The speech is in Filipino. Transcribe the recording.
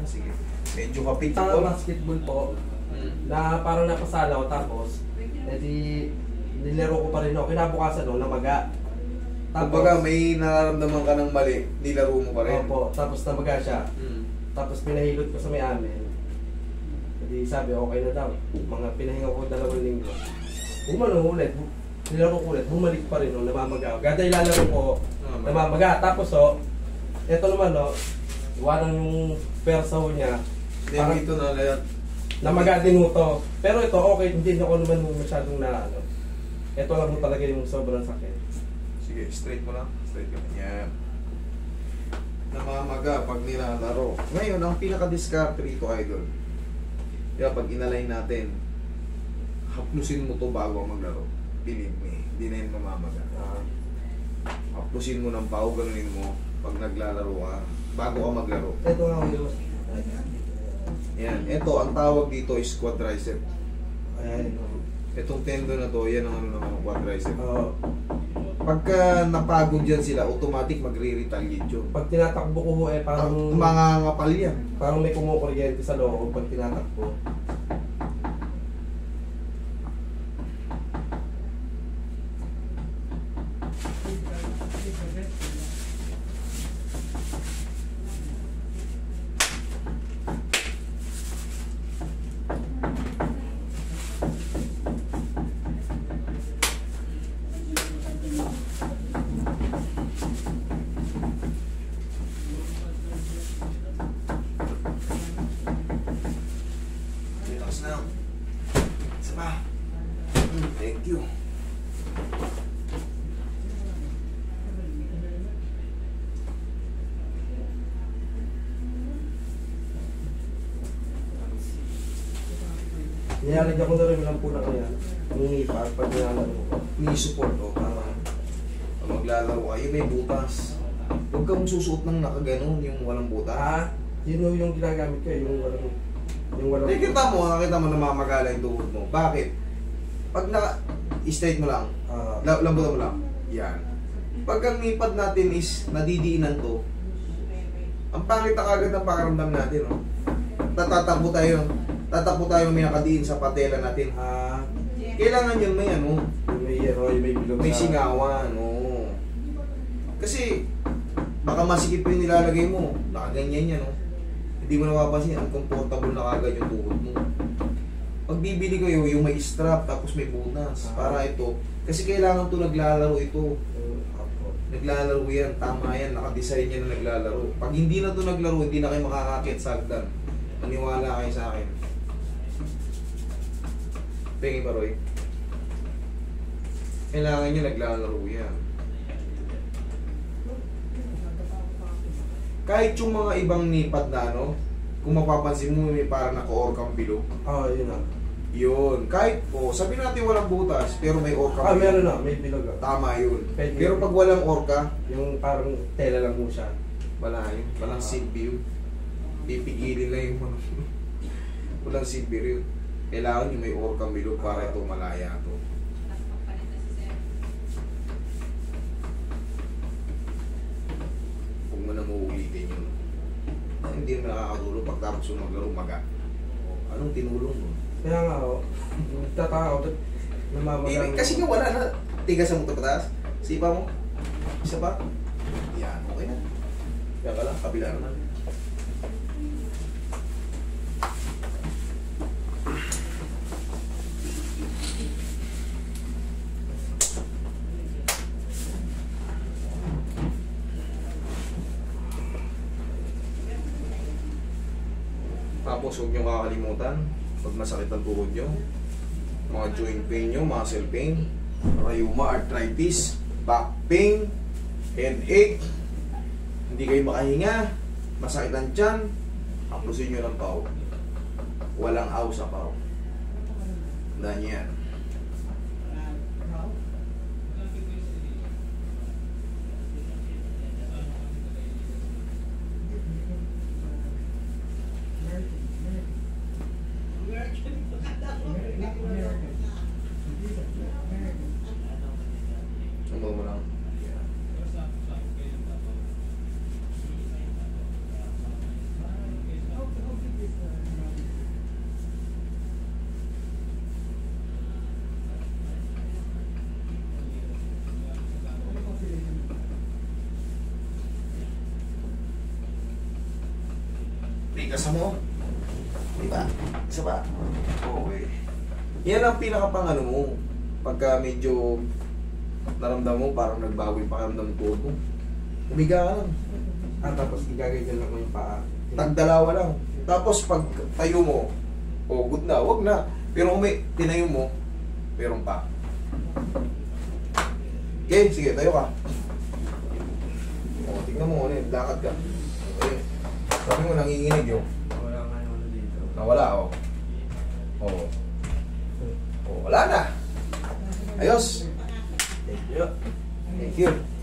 Sige. Medyo kapit Sa ko. basketball po, na parang napasala ko tapos, edi nilaro ko pa rin ako. Kinabukasan no, namaga. Kumbaga may nararamdaman ka ng mali, nilaro mo pa rin. Opo, tapos namaga siya. Tapos pinahilot ko sa may amin. Edi sabi, okay na daw. Mga pinahinga ko 2 linggo. Umano ulit, nilaro ko ulit, bumalik pa rin no, namamaga. Gada ilalaro ko, namamaga. Tapos oh, eto naman no, iwanan yung persa ho niya. Parang ito na lahat. Namaga din ho to. Pero ito okay, hindi ako naman masyadong na ano. Ito lang ho talaga yung sobrang sakit. Sige, straight mo lang. Straight ka. Yan. Namamaga pag nilalaro. Ngayon, ang pinaka-discard rito, idol. Kaya pag inalign natin, haplusin mo to bago maglaro. Believe me, hindi na yun mamamaga. Haplusin mo ng pao, ganunin mo pag naglalaro ka, bago ka maglaro. Ito nga ho yung... Yan. Ito, ang tawag dito is quadricep. Ayan. Itong tendon na to, yan ang ano naman, quadricep. Oo. Pagka napagod yan sila, automatic magre-retaliate yun. Pag tinatakbo ko ho parang... Mga ngapal yan. Parang may kumukuryente sa loob pag tinatakbo. Relax na. Isa pa. Thank you. Nilalagyan ko na rin lang po na kaya. Nangingipag pag nilalaro ko. May support o para pag maglalaro kayo may butas. Huwag kang susuot ng nakaganon yung walang butas. Yun ho yung ginagamit ko yung walang... Yung walang... Nakita mo namamagala yung tuhod mo. Bakit? Pag straight mo lang, lambutan mo lang. Yan. Pag ang ngipad natin is nadidiinan to, ang pangit na kagad ng pakaramdam natin, no? Tatakbo tayo may nakadiin sa patela natin. Kailangan yun may ano, may bilog may singawan, no? Kasi baka masikip yung nilalagay mo, nakaganyan yan, no? Hindi mo napapansin, uncomfortable na kagad yung tuhod mo. Pag bibili ko yung may strap tapos may butas, para ito, kasi kailangan to naglalaro ito. Naglalaro yan, tama yan, nakadesign yan na naglalaro. Pag hindi na to naglaro, hindi na kayo makakakit sa hagdan. Maniwala kayo sa akin. Pengi pa, Roy. Kailangan nyo naglalaro yan. Kahit yung mga ibang nipad na ano, kung mapapansin mo may parang naka-orkang bilog. Yun na. Yun. Kahit po, sabi natin walang butas, pero may orka. Meron na, may bilog. Tama yun. Pwede Pero yun. pag walang orka, Yung parang tela lang mo siya. wala yun. Walang silbi yun. Pipigilin lang yung mga walang silbi yun. Kailangan yung may orkang bilog para ito malaya to. Huwag mo na mauulitin yun. Hindi mo nakakatulong pagtapos yung maglaro maga. Anong tinulong mo? Kaya nga ho, tataka ako, namamagang... Kasi nga wala na. Tigasan mo ito pataas. Sipa mo. Isa pa. Yan, okay na. Kaya ka lang, kabila naman. Tapos huwag nyo kakalimutan, pag masakit ang tuhod nyo, mga joint pain nyo, muscle pain, rheuma, arthritis, back pain, headache, hindi kayo makahinga, masakit ang tiyan, haplusin nyo ng pao. Walang aw sa pao. Tandaan nyo yan. Sumbang mo lang. Tigas mo. Diba? Isa ba? Okay. Yan ang pinakapang ano mo. Pagka medyo naramdam mo, parang nagbago yung pakiramdam ng tuhod mo. Umiga ka lang. Tapos igagaygan lang ko yung paa. Tagdalawa lang. Tapos pag tayo mo, good na, wag na. Pero kung may tinayo mo, meron pa. Okay, sige, tayo ka. Tingnan mo, lakad ka. Okay. Sabi mo, nanginginig yun. Wala nga yung ano dito. Nawala, wala na. Ayos. Thank you. Thank you.